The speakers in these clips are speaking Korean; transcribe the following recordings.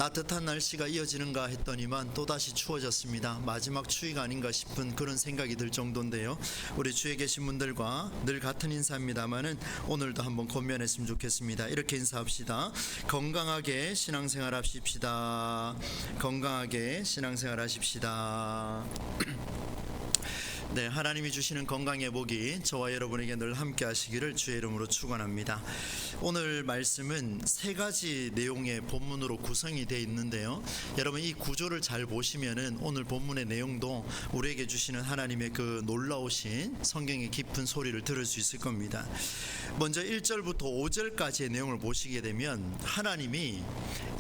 따뜻한 날씨가 이어지는가 했더니만 또다시 추워졌습니다. 마지막 추위가 아닌가 싶은 그런 생각이 들 정도인데요. 우리 주위에 계신 분들과 늘 같은 인사입니다만은 오늘도 한번 권면했으면 좋겠습니다. 이렇게 인사합시다. 건강하게 신앙생활 하십시다. 건강하게 신앙생활 하십시다. 네, 하나님이 주시는 건강의 복이 저와 여러분에게 늘 함께 하시기를 주의 이름으로 축원합니다. 오늘 말씀은 세 가지 내용의 본문으로 구성이 되어 있는데요. 여러분 이 구조를 잘 보시면은 오늘 본문의 내용도 우리에게 주시는 하나님의 그 놀라우신 성경의 깊은 소리를 들을 수 있을 겁니다. 먼저 1절부터 5절까지의 내용을 보시게 되면 하나님이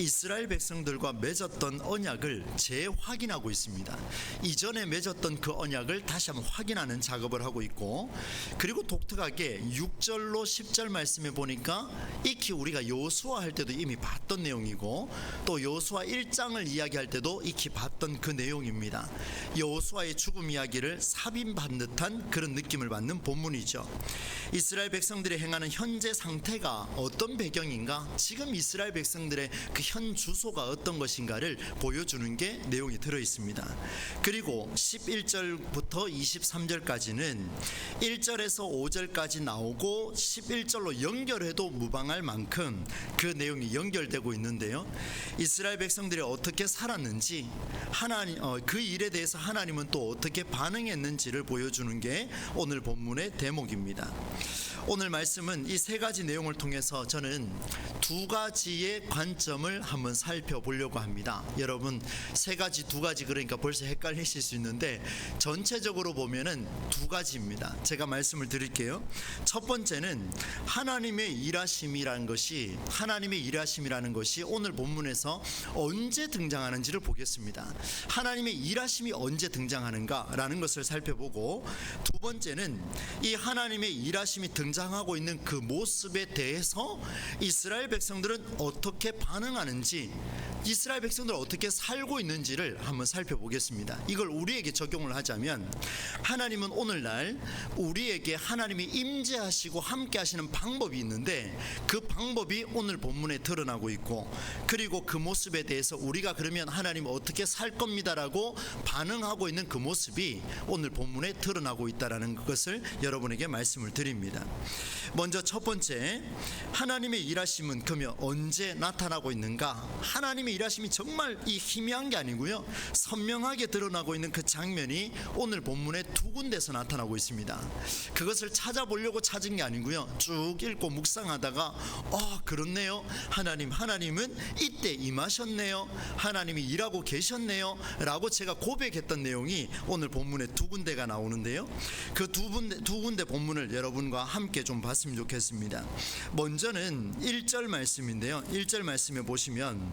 이스라엘 백성들과 맺었던 언약을 재확인하고 있습니다. 이전에 맺었던 그 언약을 다시 한번 확인하는 작업을 하고 있고, 그리고 독특하게 6절로 10절 말씀에 보니까 익히 우리가 여호수아 할 때도 이미 봤던 내용이고, 또 여호수아 1장을 이야기할 때도 익히 봤던 그 내용입니다. 여호수아의 죽음 이야기를 삽입한 듯한 그런 느낌을 받는 본문이죠. 이스라엘 백성들이 행하는 현재 상태가 어떤 배경인가, 지금 이스라엘 백성들의 그 현 주소가 어떤 것인가를 보여주는 게 내용이 들어 있습니다. 그리고 11절부터 23절까지는 1절에서 5절까지 나오고 11절로 연결해도 무방할 만큼 그 내용이 연결되고 있는데요. 이스라엘 백성들이 어떻게 살았는지, 그 일에 대해서 하나님은 또 어떻게 반응했는지를 보여주는 게 오늘 본문의 대목입니다. 오늘 말씀은 이 세 가지 내용을 통해서 저는 두 가지의 관점을 한번 살펴보려고 합니다. 여러분 세 가지 두 가지 그러니까 벌써 헷갈리실 수 있는데 전체적으로 보면은 두 가지입니다. 제가 말씀을 드릴게요. 첫 번째는 하나님의 일하심이라는 것이 오늘 본문에서 언제 등장하는지를 보겠습니다. 하나님의 일하심이 언제 등장하는가라는 것을 살펴보고, 두 번째는 이 하나님의 일하심이 등장하고 있는 그 모습에 대해서 이스라엘 백성들은 어떻게 반응하는지, 이스라엘 백성들은 어떻게 살고 있는지를 한번 살펴보겠습니다. 이걸 우리에게 적용을 하자면, 하나님은 오늘날 우리에게 하나님이 임재하시고 함께 하시는 방법이 있는데 그 방법이 오늘 본문에 드러나고 있고, 그리고 그 모습에 대해서 우리가 그러면 하나님 어떻게 살 겁니다라고 반응하고 있는 그 모습이 오늘 본문에 드러나고 있다는 것을 여러분에게 말씀을 드립니다. 먼저 첫 번째, 하나님의 일하심은 그러면 언제 나타나고 있는가? 하나님의 일하심이 정말 희미한 게 아니고요, 선명하게 드러나고 있는 그 장면이 오늘 본문에 두 군데서 나타나고 있습니다. 그것을 찾아보려고 찾은 게 아니고요, 쭉 읽고 묵상하다가 그렇네요, 하나님은 이때 임하셨네요, 하나님이 일하고 계셨네요 라고 제가 고백했던 내용이 오늘 본문에 두 군데가 나오는데요. 그 두 군데 본문을 여러분과 함께 좀 봤으면 좋겠습니다. 먼저는 1절 말씀인데요. 1절 말씀에 보시면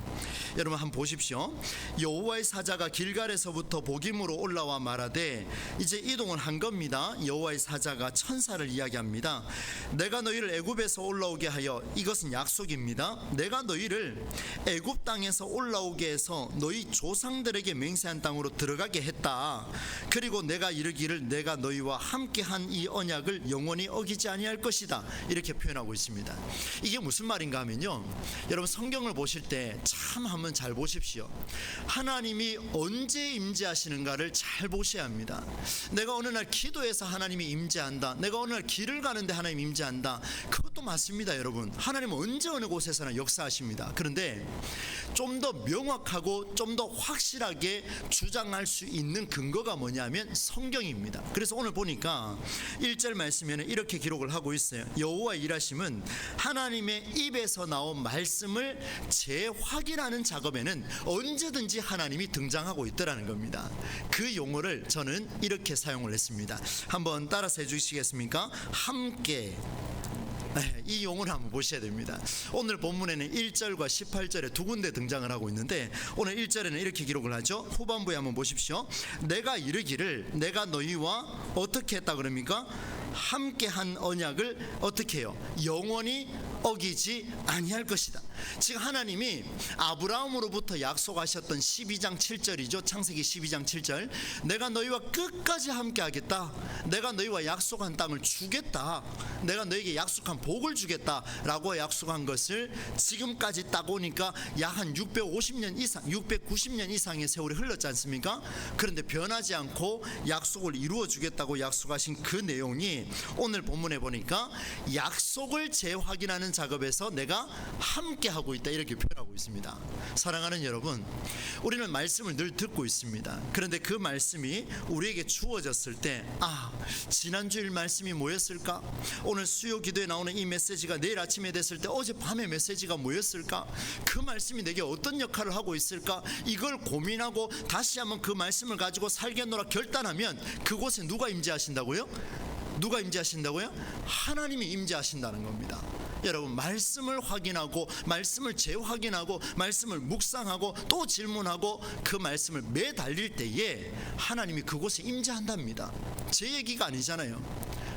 여러분 한번 보십시오. 여호와의 사자가 길갈에서부터 복임으로 올라와 말하되, 이제 이동을 한 겁니다. 여호와의 사자가 천사를 이야기합니다. 내가 너희를 애굽에서 올라오게 하여, 이것은 약속입니다. 내가 너희를 애굽 땅에서 올라오게 해서 너희 조상들에게 맹세한 땅으로 들어가게 했다. 그리고 내가 이르기를 내가 너희와 함께한 이 언약을 영원히 어기지 아니할 것이다. 이렇게 표현하고 있습니다. 이게 무슨 말인가 하면요, 여러분 성경을 보실 때 참 한번 잘 보십시오. 하나님이 언제 임재하시는가를 잘 보셔야 합니다. 내가 어느 날 기도해서 하나님이 임재한다, 내가 어느 날 길을 가는데 하나님이 임재한다, 그것도 맞습니다. 여러분 하나님은 언제 어느 곳에서나 역사하십니다. 그런데 좀 더 명확하고 좀 더 확실하게 주장할 수 있는 근거가 뭐냐면 성경입니다. 그래서 오늘 보니까 1절 말씀에는 이렇게 기록을 하고 있어요. 여호와의 일하심은 하나님의 입에서 나온 말씀을 재확인하는 작업에는 언제든지 하나님이 등장하고 있더라는 겁니다. 그 용어를 저는 이렇게 사용을 했습니다. 한번 따라서 해주시겠습니까? 함께. 이 용어를 한번 보셔야 됩니다. 오늘 본문에는 1절과 18절에 두 군데 등장을 하고 있는데, 오늘 1절에는 이렇게 기록을 하죠. 후반부에 한번 보십시오. 내가 이르기를 내가 너희와 어떻게 했다 그럽니까? 함께한 언약을 어떻게 해요? 영원히 어기지 아니할 것이다. 지금 하나님이 아브라함으로부터 약속하셨던 12장 7절이죠. 창세기 12장 7절. 내가 너희와 끝까지 함께 하겠다. 내가 너희와 약속한 땅을 주겠다. 내가 너희에게 약속한 복을 주겠다 라고 약속한 것을 지금까지 딱 오니까 약 한 650년 이상 690년 이상의 세월이 흘렀지 않습니까? 그런데 변하지 않고 약속을 이루어 주겠다고 약속하신 그 내용이 오늘 본문에 보니까 약속을 재확인하는 작업에서 내가 함께 하고 있다, 이렇게 표현하고 있습니다. 사랑하는 여러분, 우리는 말씀을 늘 듣고 있습니다. 그런데 그 말씀이 우리에게 주어졌을 때, 지난주일 말씀이 뭐였을까? 오늘 수요 기도에 나오는 이 메시지가 내일 아침에 됐을 때 어젯밤의 메시지가 뭐였을까? 그 말씀이 내게 어떤 역할을 하고 있을까? 이걸 고민하고 다시 한번 그 말씀을 가지고 살겠노라 결단하면 그곳에 누가 임재하신다고요? 누가 임재하신다고요? 하나님이 임재하신다는 겁니다. 여러분, 말씀을 확인하고 말씀을 재확인하고 말씀을 묵상하고 또 질문하고 그 말씀을 매달릴 때에 하나님이 그곳에 임재한답니다. 제 얘기가 아니잖아요.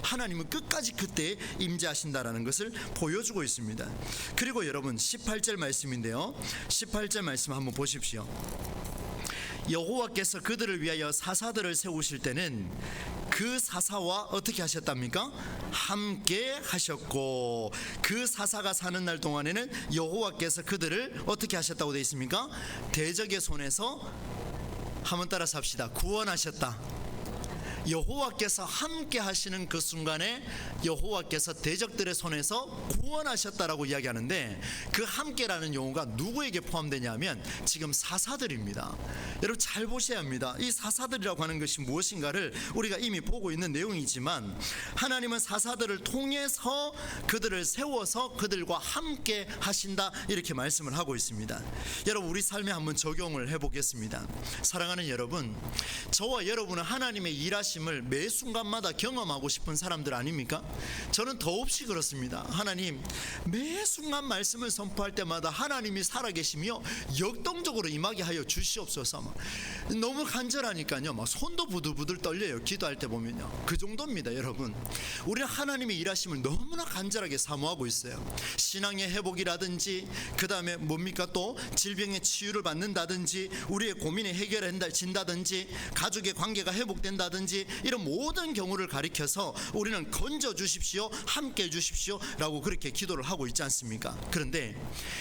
하나님은 끝까지 그때 임재하신다라는 것을 보여주고 있습니다. 그리고 여러분, 18절 말씀인데요, 18절 말씀 한번 보십시오. 여호와께서 그들을 위하여 사사들을 세우실 때는 그 사사와 어떻게 하셨답니까? 함께 하셨고, 그 사사가 사는 날 동안에는 여호와께서 그들을 어떻게 하셨다고 되어 있습니까? 대적의 손에서, 한번 따라서 합시다. 구원하셨다. 여호와께서 함께 하시는 그 순간에 여호와께서 대적들의 손에서 구원하셨다라고 이야기하는데, 그 함께라는 용어가 누구에게 포함되냐면 지금 사사들입니다. 여러분, 잘 보셔야 합니다. 이 사사들이라고 하는 것이 무엇인가를 우리가 이미 보고 있는 내용이지만, 하나님은 사사들을 통해서 그들을 세워서 그들과 함께 하신다, 이렇게 말씀을 하고 있습니다. 여러분, 우리 삶에 한번 적용을 해보겠습니다. 사랑하는 여러분, 저와 여러분은 하나님의 일하심을 매 순간마다 경험하고 싶은 사람들 아닙니까? 저는 더없이 그렇습니다. 하나님, 매 순간 말씀을 선포할 때마다 하나님이 살아계시며 역동적으로 임하게 하여 주시옵소서. 너무 간절하니까요, 막 손도 부들부들 떨려요. 기도할 때 보면요. 그 정도입니다. 여러분, 우리는 하나님의 일하심을 너무나 간절하게 사모하고 있어요. 신앙의 회복이라든지, 그 다음에 뭡니까, 또 질병의 치유를 받는다든지, 우리의 고민이 해결된다든지, 가족의 관계가 회복된다든지, 이런 모든 경우를 가리켜서 우리는 건져 주십시오, 함께 해 주십시오 라고 그렇게 기도를 하고 있지 않습니까? 그런데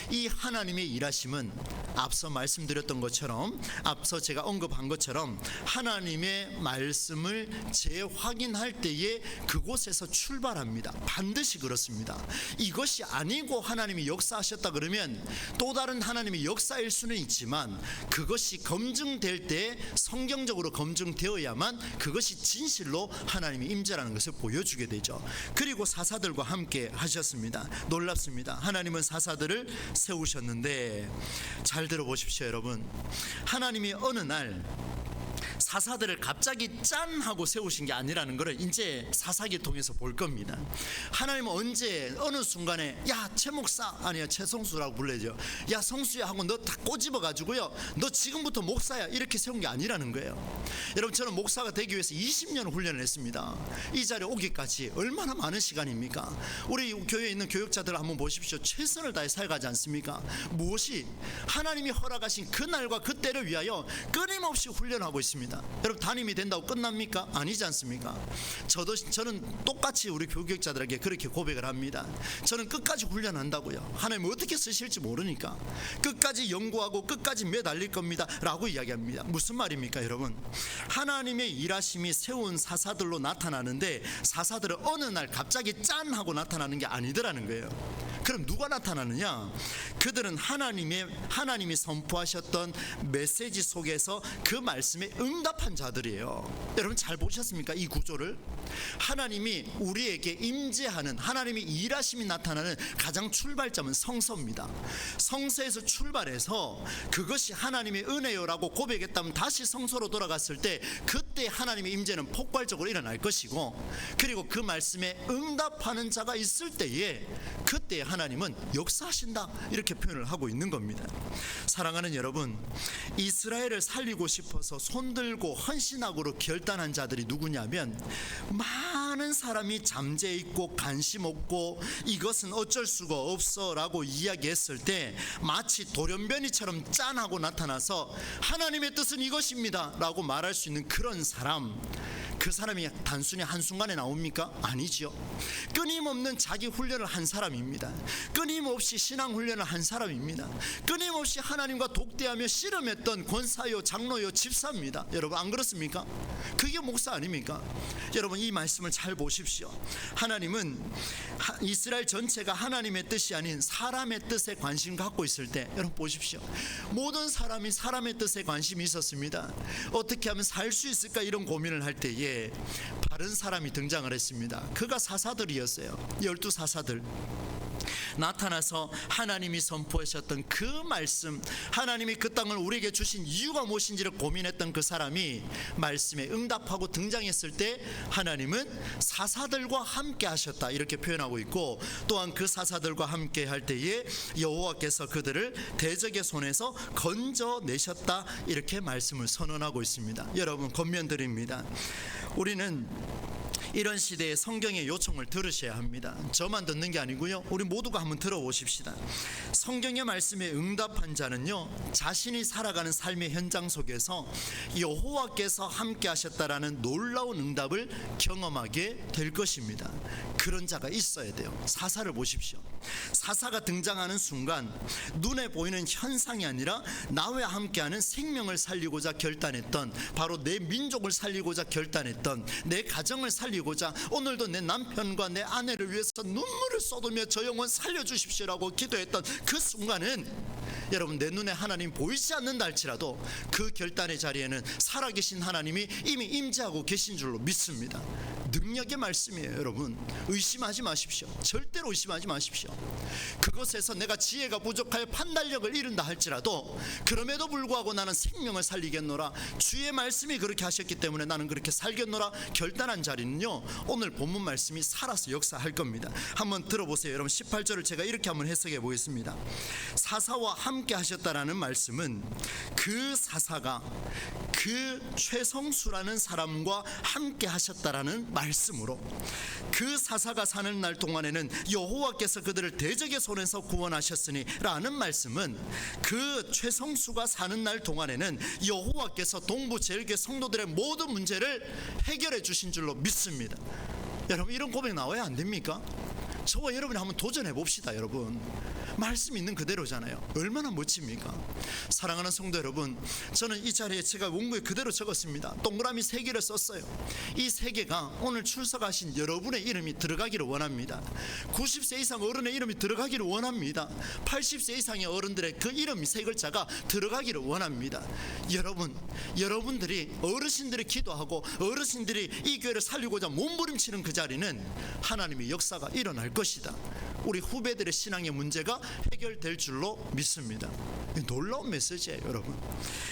이 하나님의 일하심은 앞서 말씀드렸던 것처럼, 앞서 제가 언급한 것처럼 하나님의 말씀을 재확인할 때에 그곳에서 출발합니다. 반드시 그렇습니다. 이것이 아니고 하나님이 역사하셨다 그러면 또 다른 하나님의 역사일 수는 있지만, 그것이 검증될 때 성경적으로 검증되어야만 그것이 진실로 하나님이 임재라는 것을 보여주게 되죠. 그리고 사사들과 함께 하셨습니다. 놀랍습니다. 하나님은 사사들을 세우셨는데, 잘 들어보십시오 여러분. 하나님이 어느 날 사사들을 갑자기 짠 하고 세우신 게 아니라는 것을 이제 사사기 통해서 볼 겁니다. 하나님은 언제 어느 순간에 야 최 목사, 아니야 최성수라고 불러야죠, 야 성수야 하고 너 다 꼬집어 가지고요, 너 지금부터 목사야, 이렇게 세운 게 아니라는 거예요. 여러분, 저는 목사가 되기 위해서 20년 훈련을 했습니다. 이 자리에 오기까지 얼마나 많은 시간입니까? 우리 교회에 있는 교육자들 한번 보십시오. 최선을 다해 살아가지 않습니까? 무엇이 하나님이 허락하신 그 날과 그 때를 위하여 끊임없이 훈련하고 있습니다. 여러분, 담임이 된다고 끝납니까? 아니지 않습니까? 저는 똑같이 우리 교육자들에게 그렇게 고백을 합니다. 저는 끝까지 훈련한다고요. 하나님 어떻게 쓰실지 모르니까 끝까지 연구하고 끝까지 매달릴 겁니다 라고 이야기합니다. 무슨 말입니까 여러분? 하나님의 일하심이 세운 사사들로 나타나는데, 사사들은 어느 날 갑자기 짠 하고 나타나는 게 아니더라는 거예요. 그럼 누가 나타나느냐? 그들은 하나님이 선포하셨던 메시지 속에서 그 말씀에 응답한 자들이에요. 여러분, 잘 보셨습니까? 이 구조를. 하나님이 우리에게 임재하는, 하나님이 일하심이 나타나는 가장 출발점은 성서입니다. 성서에서 출발해서 그것이 하나님의 은혜요라고 고백했다면 다시 성서로 돌아갔을 때 그때 하나님의 임재는 폭발적으로 일어날 것이고, 그리고 그 말씀에 응답하는 자가 있을 때에 그때 그때 하나님은 역사하신다 이렇게 표현을 하고 있는 겁니다. 사랑하는 여러분, 이스라엘을 살리고 싶어서 손들고 헌신하고로 결단한 자들이 누구냐면 많은 사람이 잠재 있고 관심 없고 이것은 어쩔 수가 없어 라고 이야기했을 때 마치 돌연변이처럼 짠하고 나타나서 하나님의 뜻은 이것입니다 라고 말할 수 있는 그런 사람, 그 사람이 단순히 한순간에 나옵니까? 아니지요. 끊임없는 자기 훈련을 한 사람입니다. 끊임없이 신앙 훈련을 한 사람입니다. 끊임없이 하나님과 독대하며 씨름했던 권사요, 장로요, 집사입니다. 여러분 안 그렇습니까? 그게 목사 아닙니까? 여러분 이 말씀을 잘 보십시오. 하나님은 이스라엘 전체가 하나님의 뜻이 아닌 사람의 뜻에 관심 갖고 있을 때, 여러분 보십시오. 모든 사람이 사람의 뜻에 관심이 있었습니다. 어떻게 하면 살 수 있을까 이런 고민을 할 때에 바른 사람이 등장을 했습니다. 그가 사사들이었어요. 12 사사들 나타나서 하나님이 선포하셨던 그 말씀, 하나님이 그 땅을 우리에게 주신 이유가 무엇인지를 고민했던 그 사람이 말씀에 응답하고 등장했을 때 하나님은 사사들과 함께 하셨다 이렇게 표현하고 있고, 또한 그 사사들과 함께 할 때에 여호와께서 그들을 대적의 손에서 건져내셨다 이렇게 말씀을 선언하고 있습니다. 여러분 권면드립니다. 우리는 이런 시대에 성경의 요청을 들으셔야 합니다. 저만 듣는 게 아니고요, 우리 모두가 한번 들어보십시다. 성경의 말씀에 응답한 자는요, 자신이 살아가는 삶의 현장 속에서 여호와께서 함께 하셨다라는 놀라운 응답을 경험하게 될 것입니다. 그런 자가 있어야 돼요. 사사를 보십시오. 사사가 등장하는 순간 눈에 보이는 현상이 아니라 나와 함께하는 생명을 살리고자 결단했던, 바로 내 민족을 살리고자 결단했던, 내 가정을 살리고자 오늘도 내 남편과 내 아내를 위해서 눈물을 쏟으며 저 영혼 살려주십시오라고 기도했던 그 순간은, 여러분 내 눈에 하나님 보이지 않는다 할지라도 그 결단의 자리에는 살아계신 하나님이 이미 임재하고 계신 줄로 믿습니다. 능력의 말씀이에요. 여러분 의심하지 마십시오. 절대로 의심하지 마십시오. 그것에서 내가 지혜가 부족하여 판단력을 잃은다 할지라도 그럼에도 불구하고 나는 생명을 살리겠노라, 주의 말씀이 그렇게 하셨기 때문에 나는 그렇게 살겠노라 결단한 자리는요, 오늘 본문 말씀이 살아서 역사할 겁니다. 한번 들어보세요. 여러분 18절을 제가 이렇게 한번 해석해 보겠습니다. 사사와 함께 하셨다라는 말씀은 그 사사가 그 최성수라는 사람과 함께 하셨다라는 말씀으로, 그 사사가 사는 날 동안에는 여호와께서 그들을 대적의 손에서 구원하셨으니 라는 말씀은 그 최성수가 사는 날 동안에는 여호와께서 동부 제일교회 성도들의 모든 문제를 해결해 주신 줄로 믿습니다. 여러분 이런 고백 나와야 안 됩니까? 저와 여러분이 한번 도전해 봅시다. 여러분 말씀 있는 그대로잖아요. 얼마나 멋집니까? 사랑하는 성도 여러분, 저는 이 자리에 제가 원고에 그대로 적었습니다. 동그라미 3개를 썼어요. 이 3개가 오늘 출석하신 여러분의 이름이 들어가기를 원합니다. 90세 이상 어른의 이름이 들어가기를 원합니다. 80세 이상의 어른들의 그 이름 3글자가 들어가기를 원합니다. 여러분들이 어르신들이 기도하고 어르신들이 이 교회를 살리고자 몸부림치는 그 자리는 하나님의 역사가 일어날 것이다. 우리 후배들의 신앙의 문제가 해결될 줄로 믿습니다. 놀라운 메시지예요. 여러분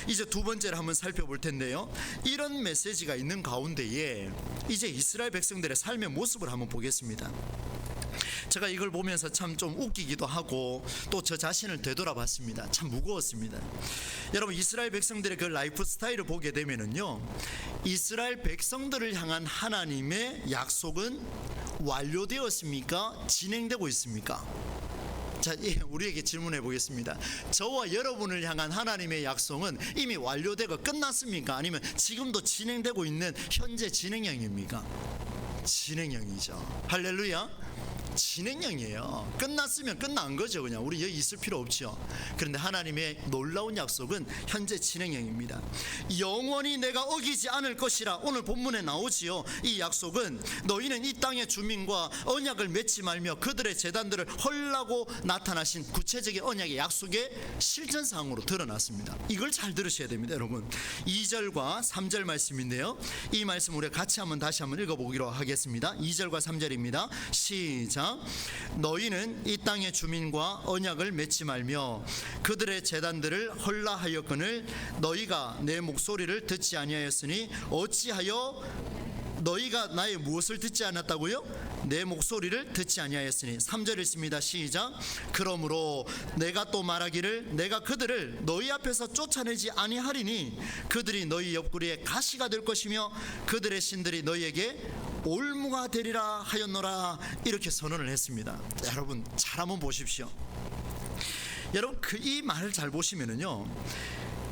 이제 두 번째를 한번 살펴볼 텐데요, 이런 메시지가 있는 가운데에 이제 이스라엘 백성들의 삶의 모습을 한번 보겠습니다. 제가 이걸 보면서 참 좀 웃기기도 하고 또 저 자신을 되돌아봤습니다. 참 무거웠습니다. 여러분 이스라엘 백성들의 그 라이프 스타일을 보게 되면은요, 이스라엘 백성들을 향한 하나님의 약속은 완료되었습니까? 진행되고 있습니까? 자, 우리에게 질문해 보겠습니다. 저와 여러분을 향한 하나님의 약속은 이미 완료되고 끝났습니까? 아니면 지금도 진행되고 있는 현재 진행형입니까? 진행형이죠. 할렐루야. 진행형이에요. 끝났으면 끝난 거죠. 그냥 우리 여기 있을 필요 없죠. 그런데 하나님의 놀라운 약속은 현재 진행형입니다. 영원히 내가 어기지 않을 것이라 오늘 본문에 나오지요. 이 약속은 너희는 이 땅의 주민과 언약을 맺지 말며 그들의 제단들을 헐라고 나타나신 구체적인 언약의 약속의 실전상으로 드러났습니다. 이걸 잘 들으셔야 됩니다. 여러분 2절과 3절 말씀인데요, 이 말씀 우리가 같이 다시 한번 읽어보기로 하겠습니다. 2절과 3절입니다. 시작. 너희는 이 땅의 주민과 언약을 맺지 말며 그들의 제단들을 헐라하였거늘 너희가 내 목소리를 듣지 아니하였으니 어찌하여 너희가 나의 무엇을 듣지 않았다고요? 내 목소리를 듣지 아니하였으니. 3절 읽습니다. 시작. 그러므로 내가 또 말하기를 내가 그들을 너희 앞에서 쫓아내지 아니하리니 그들이 너희 옆구리에 가시가 될 것이며 그들의 신들이 너희에게 올무가 되리라 하였노라. 이렇게 선언을 했습니다. 자, 여러분 잘 한번 보십시오. 여러분 이 말을 잘 보시면은요,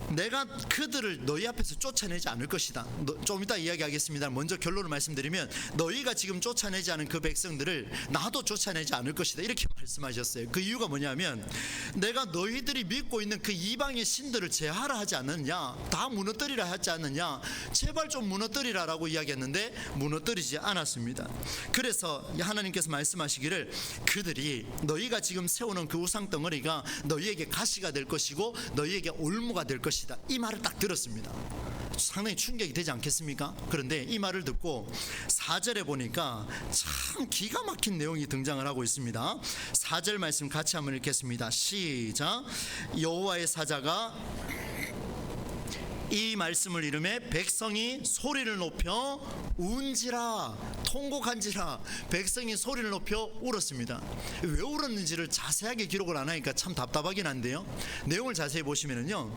내가 그들을 너희 앞에서 쫓아내지 않을 것이다. 좀 이따 이야기하겠습니다. 먼저 결론을 말씀드리면, 너희가 지금 쫓아내지 않은 그 백성들을 나도 쫓아내지 않을 것이다, 이렇게 말씀하셨어요. 그 이유가 뭐냐면, 내가 너희들이 믿고 있는 그 이방의 신들을 제하라 하지 않느냐, 다 무너뜨리라 하지 않느냐, 제발 좀 무너뜨리라 라고 이야기했는데 무너뜨리지 않았습니다. 그래서 하나님께서 말씀하시기를, 그들이 너희가 지금 세우는 그 우상 덩어리가 너희에게 가시가 될 것이고 너희에게 올무가 될 것이다, 이 말을 딱 들었습니다. 상당히 충격이 되지 않겠습니까? 그런데 이 말을 듣고 4절에 보니까 참 기가 막힌 내용이 등장을 하고 있습니다. 4절 말씀 같이 한번 읽겠습니다. 시작. 여호와의 사자가 이 말씀을 이름에 백성이 소리를 높여 운지라, 통곡한지라. 백성이 소리를 높여 울었습니다. 왜 울었는지를 자세하게 기록을 안 하니까 참 답답하긴 한데요, 내용을 자세히 보시면은요,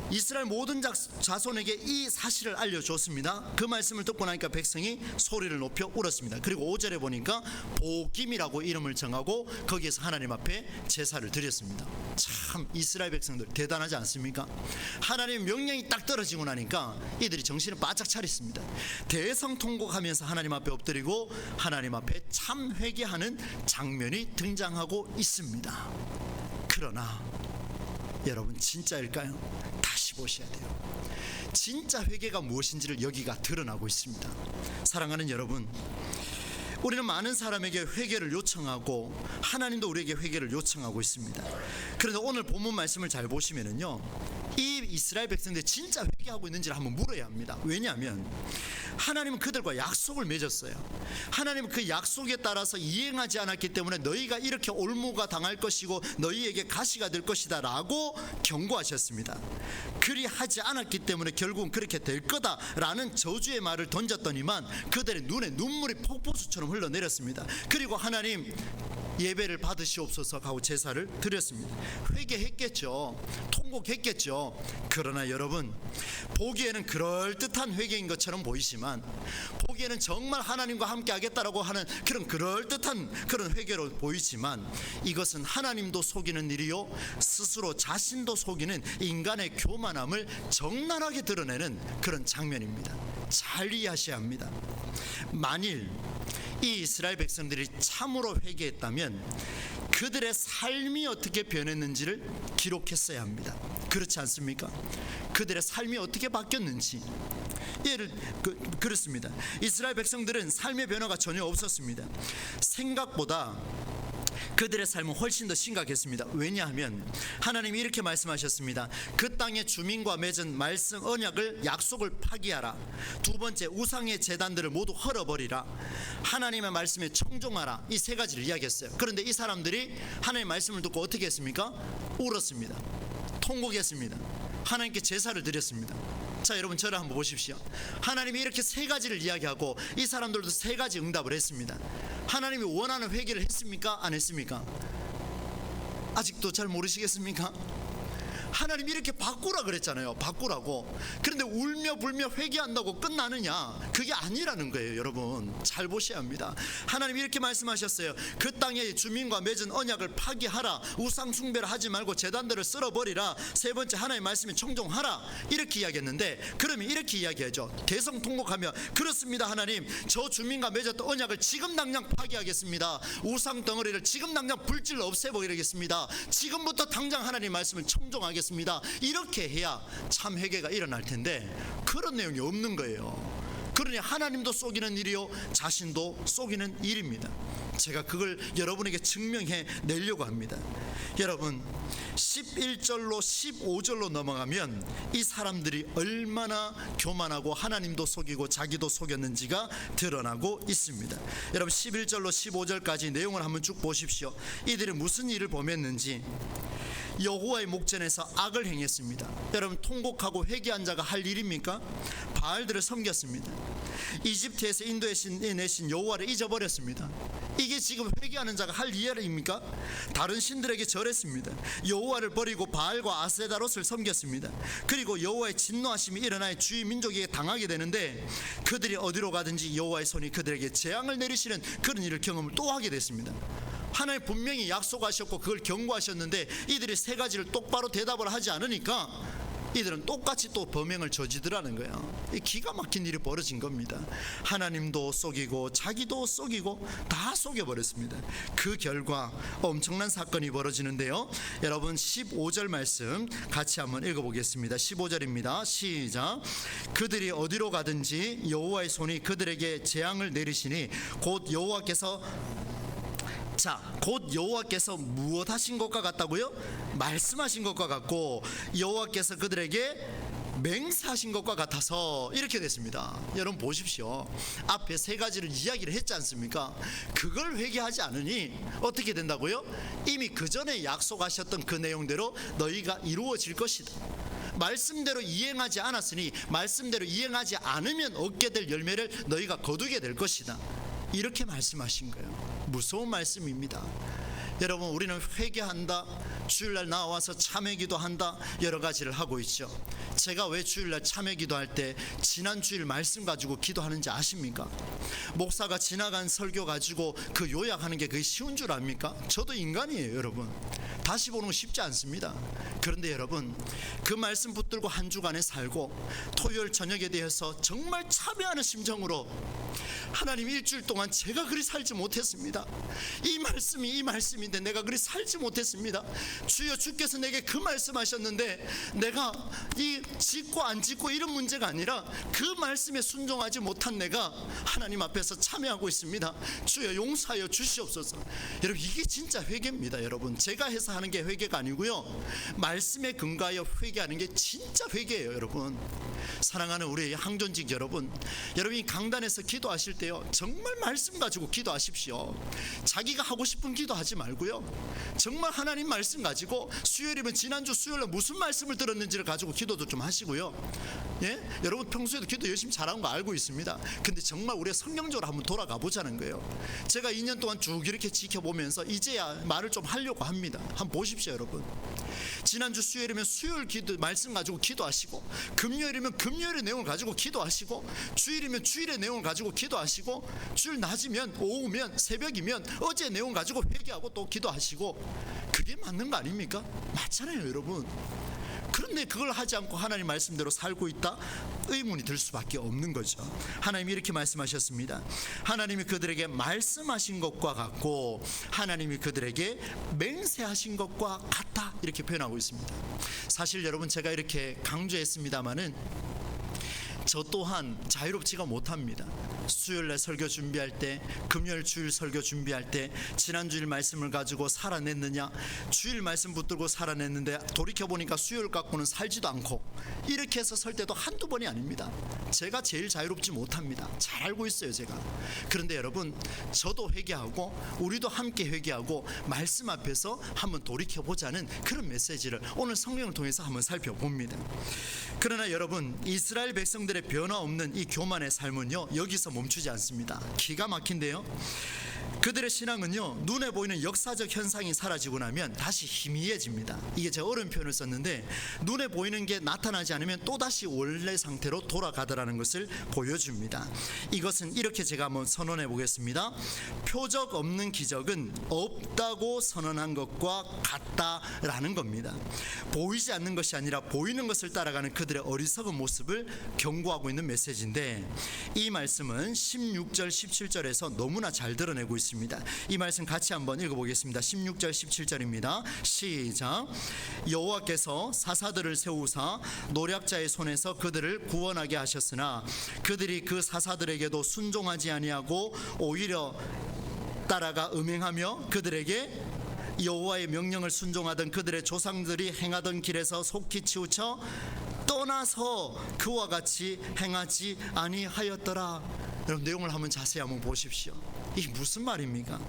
이스라엘 모든 자손에게 이 사실을 알려줬습니다. 그 말씀을 듣고 나니까 백성이 소리를 높여 울었습니다. 그리고 5절에 보니까 보김이라고 이름을 정하고 거기에서 하나님 앞에 제사를 드렸습니다. 참 이스라엘 백성들 대단하지 않습니까? 하나님의 명령이 딱 떨어지고 나니까 이들이 정신을 바짝 차렸습니다. 대성통곡하면서 하나님 앞에 엎드리고 하나님 앞에 참 회개하는 장면이 등장하고 있습니다. 그러나 여러분 진짜일까요? 다시 보셔야 돼요. 진짜 회개가 무엇인지를 여기가 드러나고 있습니다. 사랑하는 여러분, 우리는 많은 사람에게 회개를 요청하고 하나님도 우리에게 회개를 요청하고 있습니다. 그런데 오늘 본문 말씀을 잘 보시면은요, 이 이스라엘 백성들이 진짜 회개하고 있는지를 한번 물어야 합니다. 왜냐하면 하나님은 그들과 약속을 맺었어요. 하나님은 그 약속에 따라서 이행하지 않았기 때문에 너희가 이렇게 올무가 당할 것이고 너희에게 가시가 될 것이다 라고 경고하셨습니다. 그리하지 않았기 때문에 결국은 그렇게 될 거다라는 저주의 말을 던졌더니만 그들의 눈에 눈물이 폭포수처럼 흘러내렸습니다. 그리고 하나님 예배를 받으시옵소서 하고 제사를 드렸습니다. 회개했겠죠. 통곡했겠죠. 그러나 여러분, 보기에는 그럴듯한 회개인 것처럼 보이지만, 보기에는 정말 하나님과 함께 하겠다라고 하는 그런 그럴듯한 그런 회개로 보이지만, 이것은 하나님도 속이는 일이요 스스로 자신도 속이는 인간의 교만함을 적나라하게 드러내는 그런 장면입니다. 잘 이해하셔야 합니다. 만일 이 이스라엘 백성들이 참으로 회개했다면 그들의 삶이 어떻게 변했는지를 기록했어야 합니다. 그렇지 않습니까? 그들의 삶이 어떻게 바뀌었는지. 그렇습니다. 이스라엘 백성들은 삶의 변화가 전혀 없었습니다. 생각보다 그들의 삶은 훨씬 더 심각했습니다. 왜냐하면 하나님이 이렇게 말씀하셨습니다. 그 땅의 주민과 맺은 말씀 언약을 약속을 파기하라. 두 번째, 우상의 제단들을 모두 헐어버리라. 하나님의 말씀에 청종하라. 이 세 가지를 이야기했어요. 그런데 이 사람들이 하나님의 말씀을 듣고 어떻게 했습니까? 울었습니다. 통곡했습니다. 하나님께 제사를 드렸습니다. 자, 여러분 저를 한번 보십시오. 하나님이 이렇게 세 가지를 이야기하고 이 사람들도 세 가지 응답을 했습니다. 하나님이 원하는 회개를 했습니까? 안 했습니까? 아직도 잘 모르시겠습니까? 하나님 이렇게 바꾸라 그랬잖아요. 바꾸라고. 그런데 울며 불며 회개한다고 끝나느냐? 그게 아니라는 거예요. 여러분 잘 보셔야 합니다. 하나님 이렇게 말씀하셨어요. 그 땅의 주민과 맺은 언약을 파기하라. 우상 숭배를 하지 말고 제단들을 쓸어버리라. 세 번째, 하나님의 말씀에 청종하라. 이렇게 이야기했는데, 그러면 이렇게 이야기하죠. 대성통곡하며, 그렇습니다 하나님, 저 주민과 맺었던 언약을 지금 당장 파기하겠습니다. 우상 덩어리를 지금 당장 불질러 없애버리겠습니다. 지금부터 당장 하나님의 말씀을 청종하겠습니다. 이렇게 해야 참 회개가 일어날 텐데 그런 내용이 없는 거예요. 그러니 하나님도 속이는 일이요 자신도 속이는 일입니다. 제가 그걸 여러분에게 증명해 내려고 합니다. 여러분 11절로 15절로 넘어가면 이 사람들이 얼마나 교만하고 하나님도 속이고 자기도 속였는지가 드러나고 있습니다. 여러분 11절로 15절까지 내용을 한번 쭉 보십시오. 이들이 무슨 일을 범했는지. 여호와의 목전에서 악을 행했습니다. 여러분, 통곡하고 회개한 자가 할 일입니까? 바알들을 섬겼습니다. 이집트에서 인도해내신 여호와를 잊어버렸습니다. 이게 지금 회개하는 자가 할 일입니까? 다른 신들에게 절했습니다. 여호와를 버리고 바알과 아세다롯을 섬겼습니다. 그리고 여호와의 진노하심이 일어나 주위 민족에게 당하게 되는데, 그들이 어디로 가든지 여호와의 손이 그들에게 재앙을 내리시는 그런 일을 경험을 또 하게 됐습니다. 하나님 분명히 약속하셨고 그걸 경고하셨는데 이들이 세 가지를 똑바로 대답을 하지 않으니까 이들은 똑같이 또 범행을 저지르라는 거예요. 기가 막힌 일이 벌어진 겁니다. 하나님도 속이고 자기도 속이고 다 속여버렸습니다. 그 결과 엄청난 사건이 벌어지는데요. 여러분, 15절 말씀 같이 한번 읽어보겠습니다. 15절입니다. 시작. 그들이 어디로 가든지 여호와의 손이 그들에게 재앙을 내리시니 곧 여호와께서 무엇 하신 것과 같다고요? 말씀하신 것과 같고 여호와께서 그들에게 맹세하신 것과 같아서 이렇게 됐습니다. 여러분 보십시오. 앞에 세 가지를 이야기를 했지 않습니까? 그걸 회개하지 않으니 어떻게 된다고요? 이미 그 전에 약속하셨던 그 내용대로 너희가 이루어질 것이다. 말씀대로 이행하지 않았으니 말씀대로 이행하지 않으면 얻게 될 열매를 너희가 거두게 될 것이다. 이렇게 말씀하신 거예요. 무서운 말씀입니다. 여러분, 우리는 회개한다, 주일날 나와서 참회 기도한다, 여러 가지를 하고 있죠. 제가 왜 주일날 참회 기도할 때 지난 주일 말씀 가지고 기도하는지 아십니까? 목사가 지나간 설교 가지고 그 요약하는 게 그게 쉬운 줄 압니까? 저도 인간이에요, 여러분. 다시 보는 거 쉽지 않습니다. 그런데 여러분, 그 말씀 붙들고 한 주간에 살고 토요일 저녁에 대해서 정말 참회하는 심정으로 하나님, 일주일 동안 제가 그리 살지 못했습니다. 이 말씀인데 내가 그리 살지 못했습니다. 주여, 주께서 내게 그 말씀하셨는데 내가 이 짓고 안 짓고 이런 문제가 아니라 그 말씀에 순종하지 못한 내가 하나님 앞에서 참회하고 있습니다. 주여, 용서하여 주시옵소서. 여러분, 이게 진짜 회개입니다. 여러분, 제가 해서 하는 게 회개가 아니고요, 말씀에 근거하여 회개하는 게 진짜 회개예요. 여러분, 사랑하는 우리 항존직 여러분, 여러분이 강단에서 기도하실 때요, 정말 말씀 가지고 기도하십시오. 자기가 하고 싶은 기도하지 말고요, 정말 하나님 말씀 가지고, 수요일이면 지난주 수요일에 무슨 말씀을 들었는지를 가지고 기도도 좀 하시고요. 예? 여러분 평소에도 기도 열심히 잘하는 거 알고 있습니다. 근데 정말 우리가 성경적으로 한번 돌아가 보자는 거예요. 제가 2년 동안 쭉 이렇게 지켜보면서 이제야 말을 좀 하려고 합니다. 한번 보십시오. 여러분, 지난주 수요일이면 수요일 기도 말씀 가지고 기도하시고, 금요일이면 금요일의 내용을 가지고 기도하시고, 주일이면 주일의 내용을 가지고 기도하시고, 주일 낮이면 오후면 새벽이면 어제 내용 가지고 회개하고 또 기도하시고, 그게 맞는 거 아닙니까? 맞잖아요, 여러분. 그런데 그걸 하지 않고 하나님 말씀대로 살고 있다? 의문이 들 수밖에 없는 거죠. 하나님이 이렇게 말씀하셨습니다. 하나님이 그들에게 말씀하신 것과 같고 하나님이 그들에게 맹세하신 것과 같다, 이렇게 표현하고 있습니다. 사실 여러분, 제가 이렇게 강조했습니다마는 저 또한 자유롭지가 못합니다. 수요일날 설교 준비할 때, 금요일 주일 설교 준비할 때 지난주일 말씀을 가지고 살아냈느냐, 주일 말씀 붙들고 살아냈는데 돌이켜보니까 수요일 갖고는 살지도 않고, 이렇게 해서 설 때도 한두 번이 아닙니다. 제가 제일 자유롭지 못합니다. 잘 알고 있어요, 제가. 그런데 여러분, 저도 회개하고 우리도 함께 회개하고 말씀 앞에서 한번 돌이켜보자는 그런 메시지를 오늘 성경을 통해서 한번 살펴봅니다. 그러나 여러분, 이스라엘 백성들의 변화없는 이 교만의 삶은요, 여기서 멈추지 않습니다. 기가 막힌데요, 그들의 신앙은요, 눈에 보이는 역사적 현상이 사라지고 나면 다시 희미해집니다. 이게 제가 어려운 표현을 썼는데, 눈에 보이는 게 나타나지 않으면 또다시 원래 상태로 돌아가더라는 것을 보여줍니다. 이것은 이렇게 제가 한번 선언해 보겠습니다. 표적 없는 기적은 없다고 선언한 것과 같다라는 겁니다. 보이지 않는 것이 아니라 보이는 것을 따라가는 그들의 어리석은 모습을 경고하고 있는 메시지인데, 이 말씀은 16절 17절에서 너무나 잘 드러내고 있습니다. 이 말씀 같이 한번 읽어보겠습니다. 16절 17절입니다. 시작. 여호와께서 사사들을 세우사 노략자의 손에서 그들을 구원하게 하셨으나 그들이 그 사사들에게도 순종하지 아니하고 오히려 따라가 음행하며 그들에게 여호와의 명령을 순종하던 그들의 조상들이 행하던 길에서 속히 치우쳐 떠나서 그와 같이 행하지 아니하였더라. 여러분, 내용을 한번 자세히 한번 보십시오. 이게 무슨 말입니까?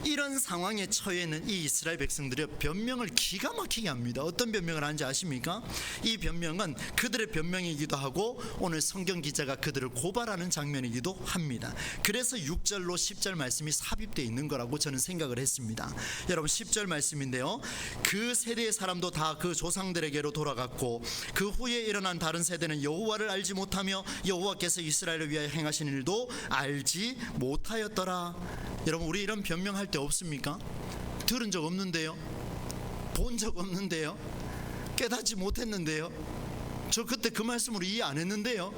이런 상황에 처해 있는 이 이스라엘 백성들이 변명을 기가 막히게 합니다. 어떤 변명을 하는지 아십니까? 이 변명은 그들의 변명이기도 하고 오늘 성경 기자가 그들을 고발하는 장면이기도 합니다. 그래서 6절로 10절 말씀이 삽입되어 있는 거라고 저는 생각을 했습니다. 여러분 10절 말씀인데요, 그 세대의 사람도 다 그 조상들에게로 돌아갔고 그 후에 일어난 다른 세대는 여호와를 알지 못하며 여호와께서 이스라엘을 위하여 행하신 일도 알지 못하였더라. 여러분 우리 이런 변명할 때 없습니까? 들은 적 없는데요, 본 적 없는데요, 깨닫지 못했는데요, 저 그때 그 말씀으로 이해 안 했는데요.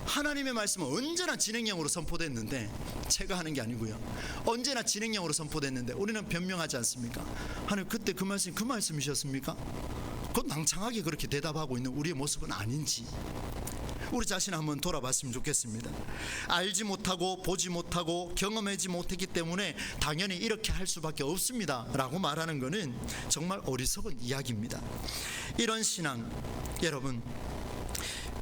하나님의 말씀은 언제나 진행형으로 선포됐는데, 제가 하는 게 아니고요, 언제나 진행형으로 선포됐는데 우리는 변명하지 않습니까? 하나님 그때 그 말씀이 그 말씀이셨습니까? 그건 낭창하게 그렇게 대답하고 있는 우리의 모습은 아닌지 우리 자신 한번 돌아봤으면 좋겠습니다. 알지 못하고 보지 못하고 경험하지 못했기 때문에 당연히 이렇게 할 수밖에 없습니다 라고 말하는 것은 정말 어리석은 이야기입니다. 이런 신앙, 여러분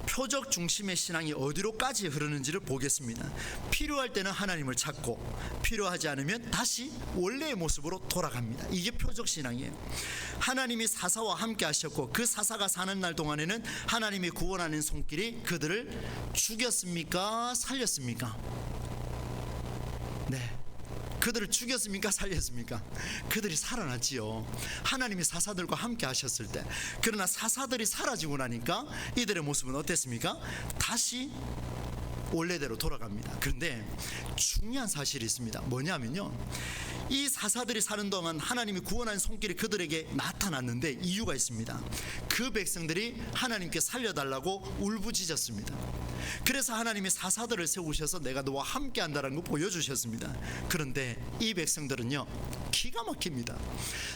표적 중심의 신앙이 어디로까지 흐르는지를 보겠습니다. 필요할 때는 하나님을 찾고 필요하지 않으면 다시 원래의 모습으로 돌아갑니다. 이게 표적 신앙이에요. 하나님이 사사와 함께 하셨고 그 사사가 사는 날 동안에는 하나님이 구원하는 손길이 그들을 죽였습니까? 살렸습니까? 네, 그들을 죽였습니까? 살렸습니까? 그들이 살아났지요. 하나님이 사사들과 함께 하셨을 때. 그러나 사사들이 사라지고 나니까 이들의 모습은 어땠습니까? 다시 원래대로 돌아갑니다. 그런데 중요한 사실이 있습니다. 뭐냐면요, 이 사사들이 사는 동안 하나님이 구원한 손길이 그들에게 나타났는데 이유가 있습니다. 그 백성들이 하나님께 살려달라고 울부짖었습니다. 그래서 하나님이 사사들을 세우셔서 내가 너와 함께 한다는 거 보여주셨습니다. 그런데 이 백성들은요 기가 막힙니다.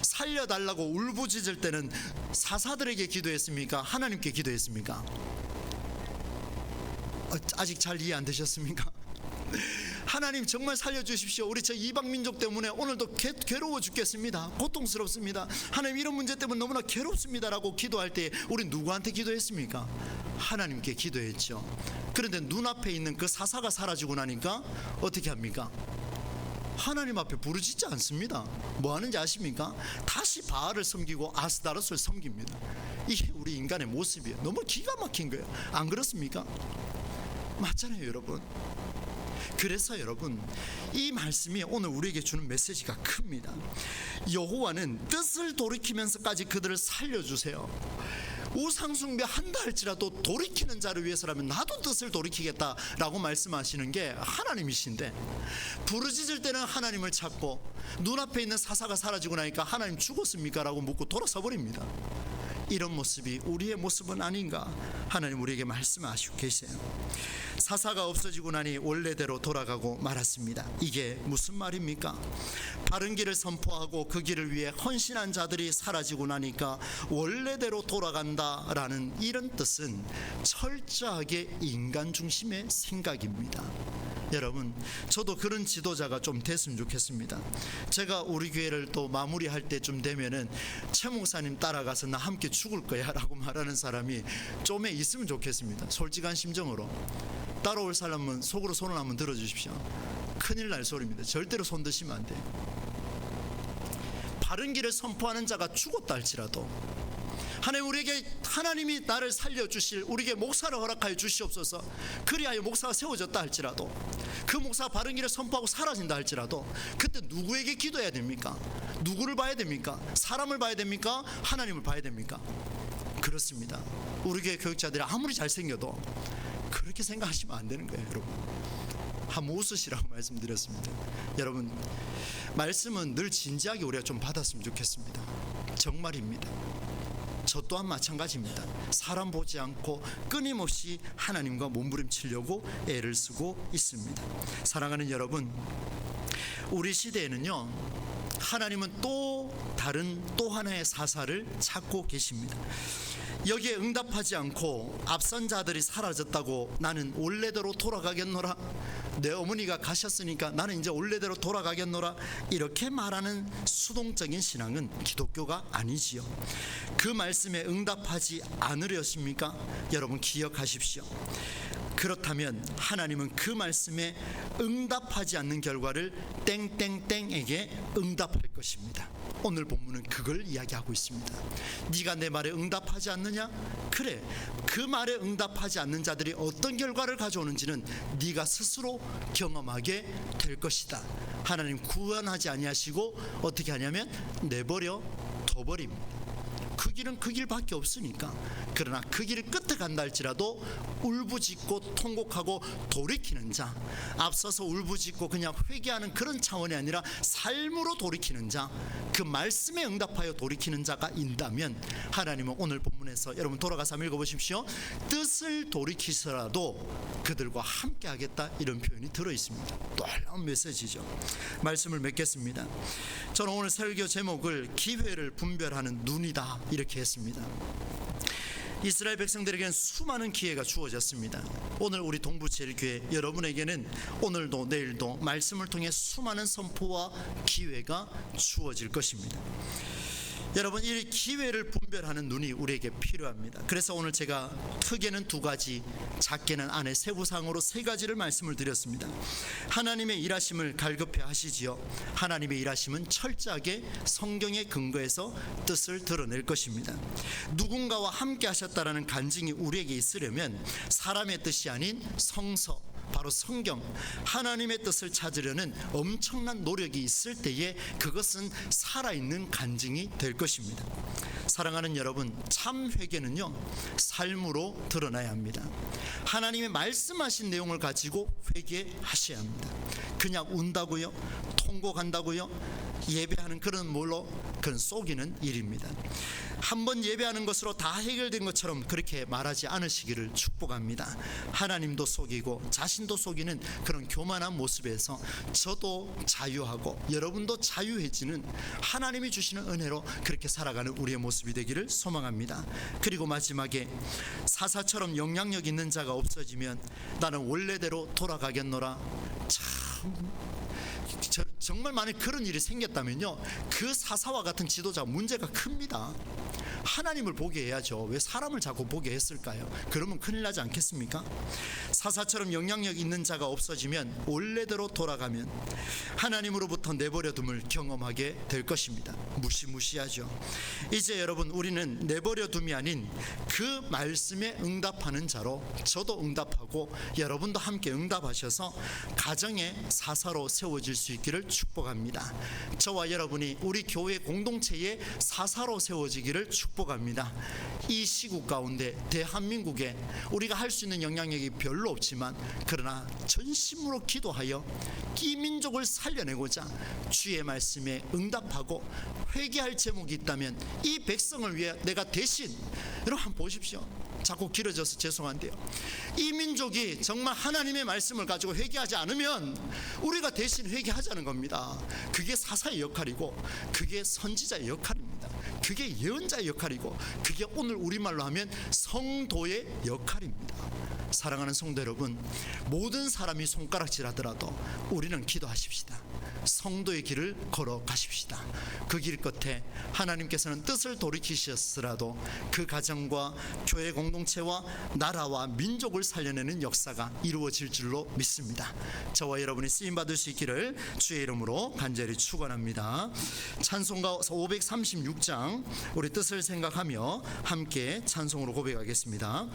살려달라고 울부짖을 때는 사사들에게 기도했습니까? 하나님께 기도했습니까? 아직 잘 이해 안 되셨습니까? 하나님 정말 살려주십시오. 우리 저 이방민족 때문에 오늘도 괴로워 죽겠습니다. 고통스럽습니다. 하나님 이런 문제 때문에 너무나 괴롭습니다 라고 기도할 때 우리 누구한테 기도했습니까? 하나님께 기도했죠. 그런데 눈앞에 있는 그 사사가 사라지고 나니까 어떻게 합니까? 하나님 앞에 부르짖지 않습니다. 뭐 하는지 아십니까? 다시 바알을 섬기고 아스다롯을 섬깁니다. 이게 우리 인간의 모습이에요. 너무 기가 막힌 거예요. 안 그렇습니까? 맞잖아요 여러분. 그래서 여러분 이 말씀이 오늘 우리에게 주는 메시지가 큽니다. 여호와는 뜻을 돌이키면서까지 그들을 살려주세요. 우상숭배 한다 할지라도 돌이키는 자를 위해서라면 나도 뜻을 돌이키겠다라고 말씀하시는 게 하나님이신데, 부르짖을 때는 하나님을 찾고 눈앞에 있는 사사가 사라지고 나니까 하나님 죽었습니까? 라고 묻고 돌아서 버립니다. 이런 모습이 우리의 모습은 아닌가 하나님 우리에게 말씀하시고 계세요. 사사가 없어지고 나니 원래대로 돌아가고 말았습니다. 이게 무슨 말입니까? 바른 길을 선포하고 그 길을 위해 헌신한 자들이 사라지고 나니까 원래대로 돌아간다라는 이런 뜻은 철저하게 인간 중심의 생각입니다. 여러분 저도 그런 지도자가 좀 됐으면 좋겠습니다. 제가 우리 교회를 또 마무리할 때쯤 되면은 최 목사님 따라가서 나 함께 죽을 거야 라고 말하는 사람이 좀에 있으면 좋겠습니다. 솔직한 심정으로. 따라올 사람은 속으로 손을 한번 들어주십시오. 큰일 날 소리입니다. 절대로 손 드시면 안 돼요. 바른 길을 선포하는 자가 죽었다 할지라도 하나님 우리에게 하나님이 나를 살려주실 우리에게 목사를 허락하여 주시옵소서. 그리하여 목사가 세워졌다 할지라도 그 목사가 바른 길을 선포하고 사라진다 할지라도 그때 누구에게 기도해야 됩니까? 누구를 봐야 됩니까? 사람을 봐야 됩니까? 하나님을 봐야 됩니까? 그렇습니다. 우리 교회 교육자들이 아무리 잘생겨도 그렇게 생각하시면 안 되는 거예요. 여러분 한번 웃으시라고 말씀드렸습니다. 여러분 말씀은 늘 진지하게 우리가 좀 받았으면 좋겠습니다. 정말입니다. 저 또한 마찬가지입니다. 사람 보지 않고 끊임없이 하나님과 몸부림치려고 애를 쓰고 있습니다. 사랑하는 여러분, 우리 시대에는요 하나님은 또 다른 또 하나의 사사를 찾고 계십니다. 여기에 응답하지 않고 앞선 자들이 사라졌다고 나는 원래대로 돌아가겠노라, 내 어머니가 가셨으니까 나는 이제 원래대로 돌아가겠노라, 이렇게 말하는 수동적인 신앙은 기독교가 아니지요. 그 말씀에 응답하지 않으려십니까? 여러분 기억하십시오. 그렇다면 하나님은 그 말씀에 응답하지 않는 결과를 땡땡땡에게 응답할 것입니다. 오늘 본문은 그걸 이야기하고 있습니다. 네가 내 말에 응답하지 않느냐? 그래, 그 말에 응답하지 않는 자들이 어떤 결과를 가져오는지는 네가 스스로 경험하게 될 것이다. 하나님 구원하지 아니하시고 어떻게 하냐면 내버려 둬버립니다. 그 길은 그 길밖에 없으니까. 그러나 그 길을 끝에 간다 할지라도 울부짖고 통곡하고 돌이키는 자, 앞서서 울부짖고 그냥 회개하는 그런 차원이 아니라 삶으로 돌이키는 자, 그 말씀에 응답하여 돌이키는 자가 있다면 하나님은 오늘 본문에서 여러분 돌아가서 한번 읽어보십시오. 뜻을 돌이키서라도 그들과 함께 하겠다, 이런 표현이 들어있습니다. 놀라운 메시지죠. 말씀을 맺겠습니다. 저는 오늘 설교 제목을 기회를 분별하는 눈이다 이렇게 했습니다. 이스라엘 백성들에게는 수많은 기회가 주어졌습니다. 오늘 우리 동부제일교회 여러분에게는 오늘도 내일도 말씀을 통해 수많은 선포와 기회가 주어질 것입니다. 여러분, 이 기회를 분별하는 눈이 우리에게 필요합니다. 그래서 오늘 제가 크게는 2가지, 작게는 안에 세부상으로 3가지를 말씀을 드렸습니다. 하나님의 일하심을 갈급해 하시지요. 하나님의 일하심은 철저하게 성경에 근거해서 뜻을 드러낼 것입니다. 누군가와 함께 하셨다라는 간증이 우리에게 있으려면 사람의 뜻이 아닌 성서, 바로 성경, 하나님의 뜻을 찾으려는 엄청난 노력이 있을 때에 그것은 살아있는 간증이 될 것입니다. 사랑하는 여러분, 참 회개는요 삶으로 드러나야 합니다. 하나님의 말씀하신 내용을 가지고 회개하셔야 합니다. 그냥 운다고요? 통곡한다고요? 예배하는 그런 그런 속이는 일입니다. 한번 예배하는 것으로 다 해결된 것처럼 그렇게 말하지 않으시기를 축복합니다. 하나님도 속이고 자신도 속이는 그런 교만한 모습에서 저도 자유하고 여러분도 자유해지는 하나님이 주시는 은혜로 그렇게 살아가는 우리의 모습이 되기를 소망합니다. 그리고 마지막에 사사처럼 영향력 있는 자가 없어지면 나는 원래대로 돌아가겠노라. 정말 만약 그런 일이 생겼다면요, 그 사사와 같은 지도자 문제가 큽니다. 하나님을 보게 해야죠. 왜 사람을 자꾸 보게 했을까요? 그러면 큰일 나지 않겠습니까? 사사처럼 영향력 있는 자가 없어지면 원래대로 돌아가면 하나님으로부터 내버려둠을 경험하게 될 것입니다. 무시무시하죠. 이제 여러분, 우리는 내버려둠이 아닌 그 말씀에 응답하는 자로, 저도 응답하고 여러분도 함께 응답하셔서 가정의 사사로 세워질 수 있기를 축복합니다. 저와 여러분이 우리 교회 공동체의 사사로 세워지기를 축복합니다. 이 시국 가운데 대한민국에 우리가 할 수 있는 영향력이 별로 없지만, 그러나 전심으로 기도하여 이 민족을 살려내고자 주의 말씀에 응답하고 회개할 제목이 있다면 이 백성을 위해 내가 대신, 여러분 한번 보십시오. 자꾸 길어져서 죄송한데요, 이 민족이 정말 하나님의 말씀을 가지고 회개하지 않으면 우리가 대신 회개하자는 겁니다. 그게 사사의 역할이고, 그게 선지자의 역할입니다. 그게 예언자의 역할이고, 그게 오늘 우리말로 하면 성도의 역할입니다. 사랑하는 성도 여러분, 모든 사람이 손가락질하더라도 우리는 기도하십시다. 성도의 길을 걸어가십시다. 그 길 끝에 하나님께서는 뜻을 돌이키셨으라도 그 가정과 교회 공동체와 나라와 민족을 살려내는 역사가 이루어질 줄로 믿습니다. 저와 여러분이 쓰임받을 수 있기를 주의 이름으로 간절히 축원합니다. 찬송가 536장, 우리 뜻을 생각하며 함께 찬송으로 고백하겠습니다.